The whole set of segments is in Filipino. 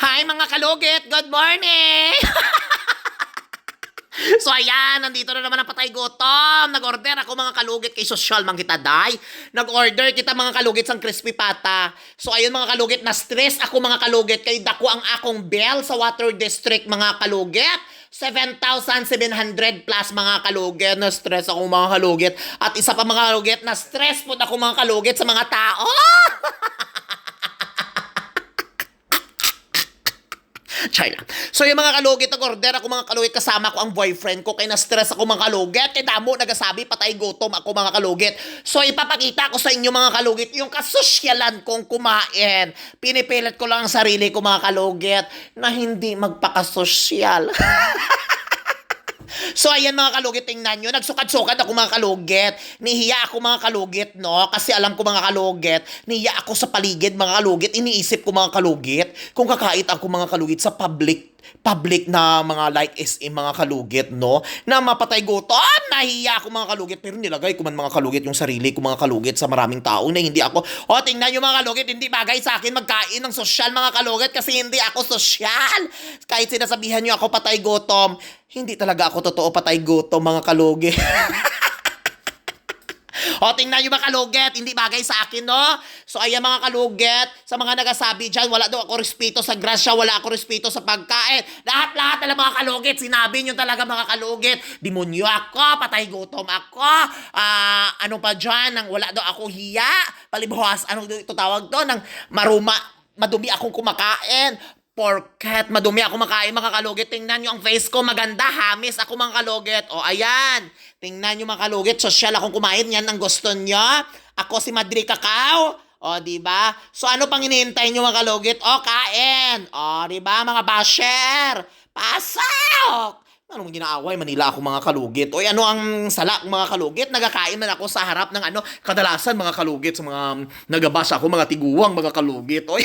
Hi mga kalugit! Good morning! So ayan, nandito na naman ang patay gutom. Nag-order ako mga kalugit kay Social mang kita day. Nag-order kita mga kalugit sang crispy pata. So ayun mga kalugit, na-stress ako mga kalugit kay dako ang akong bill sa Water District mga kalugit. 7,700 plus mga kalugit. Na-stress ako mga kalugit. At isa pa mga kalugit, na-stress po ako mga kalugit sa mga tao. China. So yung mga kalugit, nag-order ako mga kalugit, kasama ko ang boyfriend ko, kaya na-stress ako mga kalugit, kaya damo nagasabi patay gutom ako mga kalugit. So ipapakita ko sa inyo mga kalugit yung kasosyalan kong kumain. Pinipilit ko lang ang sarili ko mga kalugit na hindi magpakasosyal. So ayan mga kalugit, tingnan nyo, nagsukad-sukad ako mga kalugit. Nihiya ako mga kalugit, no? Kasi alam ko mga kalugit, nihiya ako sa paligid mga kalugit. Iniisip ko mga kalugit, kung kakait ako mga kalugit sa public na mga like SM mga kalugit, no? Na mapatay gutom, nahiya ako mga kalugit. Pero nilagay ko man mga kalugit yung sarili ko mga kalugit sa maraming tao na hindi ako. O tingnan nyo mga kalugit, hindi bagay sa akin magkain ng sosyal mga kalugit kasi hindi ako sosyal. Kahit sinasabihan nyo ako patay gutom, hindi talaga ako totoo patay gutom mga kalugit. O, tingnan nyo mga kalugit, hindi bagay sa akin, no? So, ayan mga kalugit, sa mga nagasabi dyan, wala daw ako respeto sa grasya, wala ako respeto sa pagkain. Lahat-lahat talaga mga kalugit, sinabi nyo talaga mga kalugit, demonyo ako, patay gutom ako, ano pa dyan, nang wala daw ako hiya, palibuhas, ano ito tawag to, nang madumi akong kumakain, porket madumi ako makain mga kalugit. Tingnan nyo ang face ko, maganda, hamis ako mga kalugit. O ayan, tingnan nyo mga kalugit, sosyal akong kumain, yan ang gusto nyo. Ako si Madri Cacao. O, diba? So, ano pang hinihintay nyo mga kalugit? O, kain. O, diba mga basher? Pasok! Ano mong ginaaway? Manila ako mga kalugit. Oy, ano ang sala mga kalugit? Nagakain man ako sa harap ng kadalasan mga kalugit sa mga nagabasa ako, mga tiguwang mga kalugit. Oy.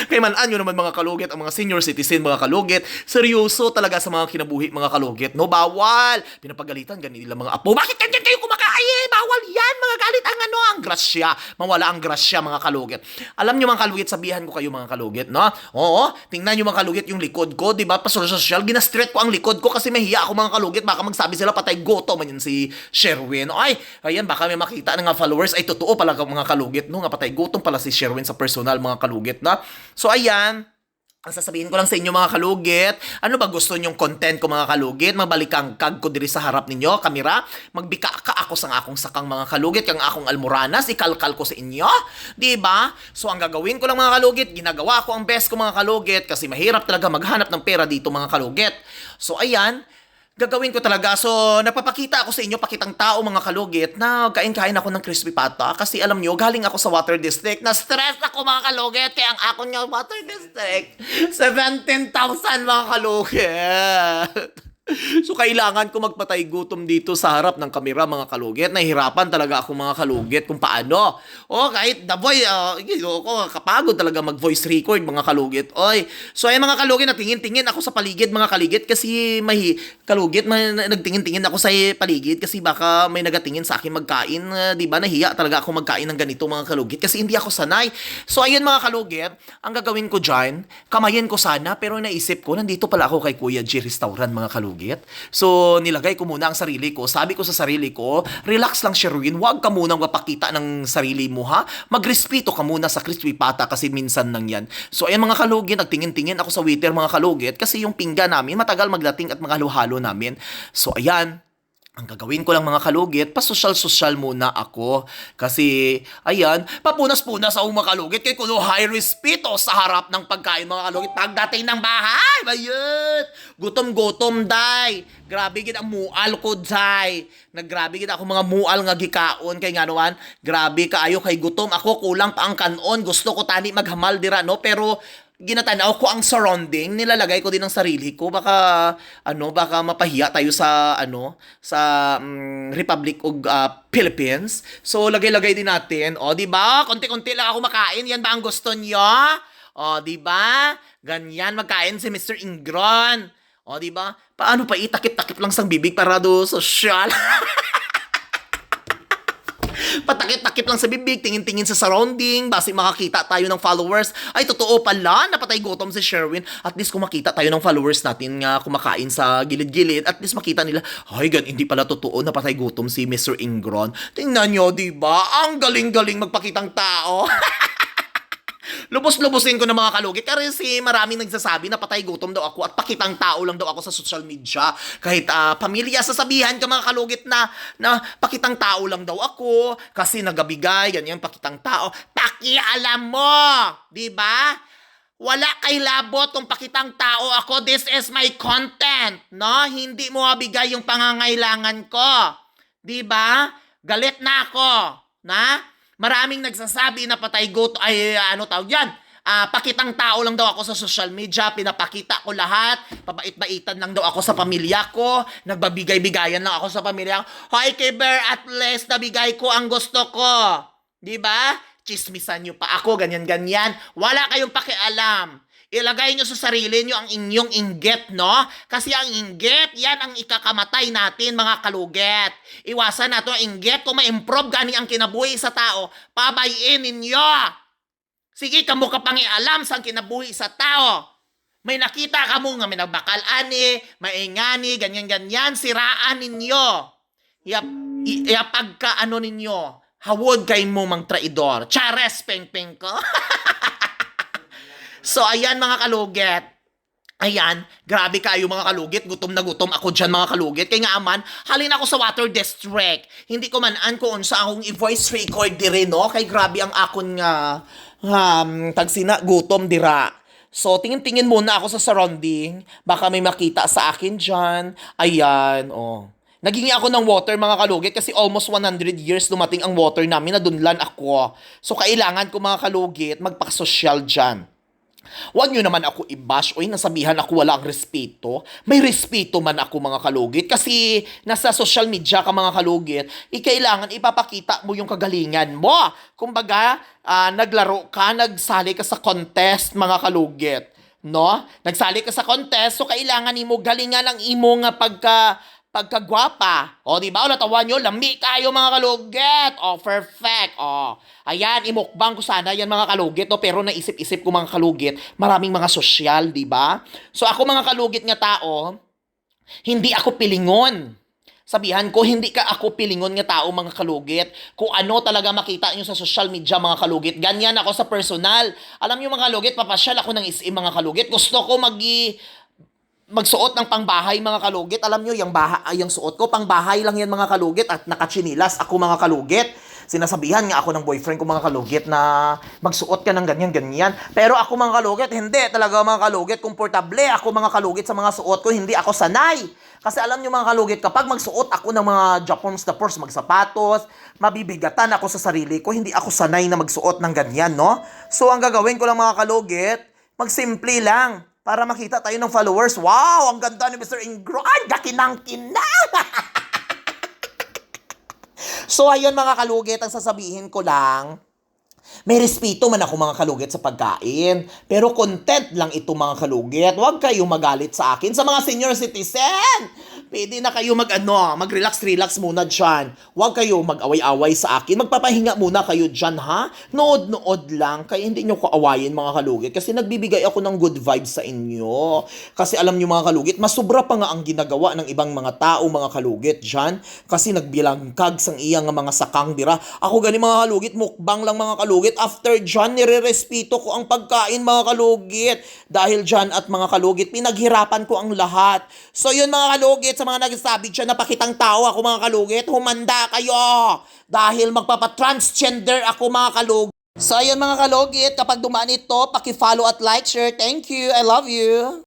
Kaya manan nyo naman mga kalugit, ang mga senior citizen mga kalugit, seryoso talaga sa mga kinabuhi mga kalugit, no? Bawal! Pinapagalitan ganun nila mga apo. Bakit ganyan kayo kumakain? Bawal yan! Mga galit ang grasya. Mawala ang grasya mga kalugit. Alam nyo mga kalugit, sabihan ko kayo mga kalugit, no? Oo, tingnan nyo mga kalugit yung likod ko, di ba? Pasosocial, ginastret ko ang likod ko kasi mahiya ako mga kalugit. Baka magsabi sila patay goto man yun si Sherwin. Ay, ayan, baka may makita ng mga followers, ay totoo pala mga kalugit, no? Nga patay gotong pala si Sherwin sa personal mga kalugit, na. So ayan, ang sasabihin ko lang sa inyo mga kalugit, ano ba gusto nyong content ko mga kalugit? Mabalikang kag ko diri sa harap ninyo, kamera, magbika ka ako sa akong sakang mga kalugit, kang akong almoranas, ikalkal ko sa inyo, di ba? So ang gagawin ko lang mga kalugit, ginagawa ko ang best ko mga kalugit, kasi mahirap talaga maghanap ng pera dito mga kalugit. So ayan, gagawin ko talaga. So, napapakita ako sa inyo, pakitang tao mga kalugit, na kain-kain ako ng crispy pata. Kasi alam nyo, galing ako sa Water District. Na-stress ako mga kalugit. Kaya ang ako nyo, Water District, 17,000 mga kalugit. So, kailangan ko magpatay gutom dito sa harap ng kamera mga kalugit. Nahihirapan talaga ako mga kalugit kung paano. O, kahit the voice, kapagod talaga mag-voice record mga kalugit. Oy, so ay mga kalugit, natingin-tingin ako sa paligid mga kalugit kasi nagtingin-tingin ako sa paligid kasi baka may nagatingin sa akin magkain. Di ba, nahiya talaga ako magkain ng ganito mga kalugit kasi hindi ako sanay. So, ayun mga kalugit, ang gagawin ko dyan, kamayin ko sana, pero naisip ko, nandito pala ako kay Kuya G Restaurant mga kalugit. So, nilagay ko muna ang sarili ko. Sabi ko sa sarili ko, relax lang Sherwin, huwag ka munang mapakita ng sarili mo ha. Magrespeto ka muna sa crispy pata kasi minsan nang yan. So, ayan mga kalugit, nagtingin-tingin ako sa waiter mga kalugit kasi yung pinggan namin matagal magdating at mga halo-halo namin. So, ayan. Ang gagawin ko lang mga kalugit, pasosyal-sosyal muna ako. Kasi, ayan, papunas-punas ako mga kalugit kay kuno high respeto sa harap ng pagkain mga kalugit. Pagdating ng bahay, bayut! Gutom-gutom, day! Grabe gid ang mual ko, day! Naggrabe gid ako mga mual nga gikaon kay nga naman. Grabe kaayo kay gutom ako, kulang pa ang kanon. Gusto ko tani maghamal dira, no? Pero, ginatanaw ko ang surrounding, nilalagay ko din ang sarili ko, baka mapahiya tayo sa Republic of Philippines. So lagay-lagay din natin. O di ba? Konti-konti lang ako makain. Yan ba ang gusto niyo? O di ba? Ganyan magkain si Mr. Ingron. O di ba? Paano pa itakip-takip lang sang bibig para do social? Patakip-takip lang sa bibig, tingin-tingin sa surrounding, basi makakita tayo ng followers. Ay, totoo pala, napatay gutom si Sherwin. At least kung makita tayo ng followers natin nga kumakain sa gilid-gilid, at least makita nila, ay, hindi pala totoo, napatay gutom si Mr. Ingron. Tingnan nyo, diba? Ang galing-galing magpakitang tao. Lubos-lubosin ko ng mga kalugit kasi maraming nagsasabi na patay gutom daw ako at pakitang tao lang daw ako sa social media. Kahit pamilya, sasabihan ka mga kalugit na pakitang tao lang daw ako kasi nagabigay, ganyan, pakitang tao. Pakialam mo! Diba? Wala kay labot kung pakitang tao ako. This is my content, no? Hindi mo mabigay yung pangangailangan ko. Diba? Galit na ako, na? Maraming nagsasabi na patay gutom, ay ano tawag yan, pakitang tao lang daw ako sa social media, pinapakita ko lahat, pabait-baitan lang daw ako sa pamilya ko, nagbabigay-bigayan lang ako sa pamilya ko. Hoy, Kiber, at least nabigay ko ang gusto ko. Diba? Chismisan nyo pa ako, ganyan-ganyan. Wala kayong pakialam. Ilagay nyo sa sarili nyo ang inyong inggit, no? Kasi ang inggit, yan ang ikakamatay natin, mga kaluget. Iwasan nato ang inggit. Kung ma-improve gani ang kinabuhi sa tao, pabayin ninyo. Sige, kamo ka pangialam sa kinabuhi sa tao. May nakita ka mo nga may nagbakalani, maingani, ganyan-ganyan, siraan ninyo. Pagka ano ninyo, hawod kay mo mang traidor. Chares, peng-peng ko. So, ayan mga kalugit. Ayan, grabe kayo mga kalugit. Gutom na gutom ako dyan mga kalugit. Kaya nga aman, halin ako sa water district. Hindi ko manaan kung sa akong i-voice record dire, no? Kay grabe ang akon nga tagsina gutom dira. So, tingin-tingin muna ako sa surrounding. Baka may makita sa akin dyan. Ayan, oh. Nagingi ako ng water mga kalugit kasi almost 100 years dumating ang water namin na dunlan ako. So, kailangan ko mga kalugit magpakasosyal dyan. Huwag nyo naman ako i-bash. Oy, nasabihan ako wala ang respeto. May respeto man ako mga kalugit. Kasi nasa social media ka mga kalugit, kailangan ipapakita mo yung kagalingan mo. Kumbaga, naglaro ka, nagsali ka sa contest mga kalugit. No? Nagsali ka sa contest, so kailangan mo galingan ang imo nga pagkagwapa. O, di ba? O, natawan nyo, lami kayo mga kalugit. O, perfect. O, ayan, imukbang ko sana yan mga kalugit. O, pero naisip-isip ko mga kalugit, maraming mga sosyal, di ba? So, ako mga kalugit nga tao, hindi ako pilingon. Sabihan ko, hindi ka ako pilingon nga tao mga kalugit. Kung ano talaga makita nyo sa social media mga kalugit, ganyan ako sa personal. Alam nyo mga kalugit, papasyal ako ng SM mga kalugit. Gusto ko magsuot ng pangbahay mga kalugit. Alam nyo, yung suot ko, pangbahay lang yan mga kalugit at nakachinilas ako mga kalugit. Sinasabihan nga ako ng boyfriend ko mga kalugit na magsuot ka ng ganyan-ganyan. Pero ako mga kalugit, hindi talaga mga kalugit. Komportable ako mga kalugit sa mga suot ko, hindi ako sanay. Kasi alam nyo mga kalugit, kapag magsuot ako ng mga Japons na purse, magsapatos, mabibigatan ako sa sarili ko, hindi ako sanay na magsuot ng ganyan, no? So ang gagawin ko lang mga kalugit, magsimple lang. Para makita tayo ng followers. Wow! Ang ganda ni Mr. Ingron! Gakinang-kinang! So, ayun mga kalugit, ang sasabihin ko lang, may respeto man ako mga kalugit sa pagkain. Pero content lang ito mga kalugit. Huwag kayong magalit sa akin. Sa mga senior citizen, pwede na kayo mag-relax-relax muna dyan. Huwag kayo mag-away-away sa akin. Magpapahinga muna kayo dyan, ha? Nood-nood lang. Kaya hindi nyo ko awayin mga kalugit. Kasi nagbibigay ako ng good vibes sa inyo. Kasi alam nyo mga kalugit, masubra pa nga ang ginagawa ng ibang mga tao mga kalugit dyan. Kasi nagbilangkag sang iyang mga sakang dira. Ako gani mga kalugit, mukbang lang mga kalugit. After dyan, nire-respeto ko ang pagkain mga kalugit. Dahil dyan at mga kalugit, pinaghirapan ko ang lahat. So yun mga kalugit, sa mga nagsasabi dyan na pakitang tao ako mga kalugit, humanda kayo. Dahil magpapatransgender ako mga kalugit. So yun mga kalugit, kapag dumaan ito, paki-follow at like, share. Thank you. I love you.